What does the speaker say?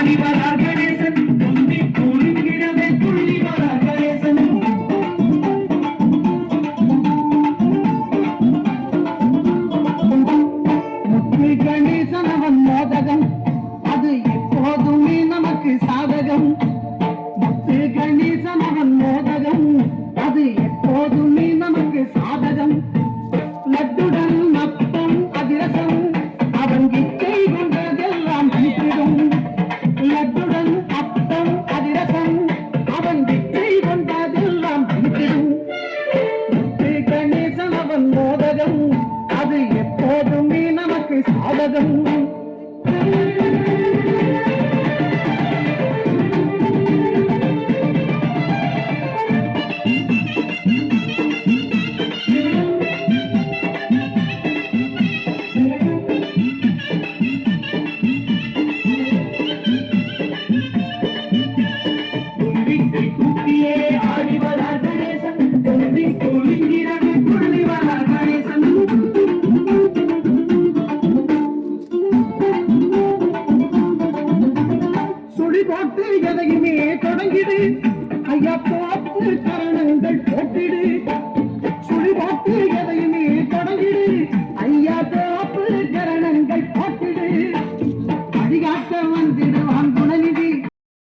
ஆடிவரார் கணேசன் தொந்தி கூறுகிறவே துள்ளி வரார் கணேசன் முத்து கணேசன் அவன் மோதகம் அது எப்போதுமே நமக்கு சாதகம் முத்து கணேசன் அவன் மோதகம் அது எப்போதுமே நமக்கு சாதகம் லட்டுடன் மத்தம் அதிரசம் அவன் இச்சை கொண்டதெல்லாம் அளித்திடும் லட்டுடன் அத்தம் அதிரசம் அவன் இச்சை கொண்டதெல்லாம் அளித்திடும் முத்து கணேசன் அவன் மோதகம் அது எப்போதுமே நமக்கு சாதகம் குட்டியே ஆடிவரார் கணேசன் தொந்தி கூறுகிறவே துள்ளி வரார் கணேசன் சுழி போட்டு எதையுமே தொடங்கிடு ஐயா போட்டு கரணங்கள் போட்டிடு சுழி போட்டு எதையும்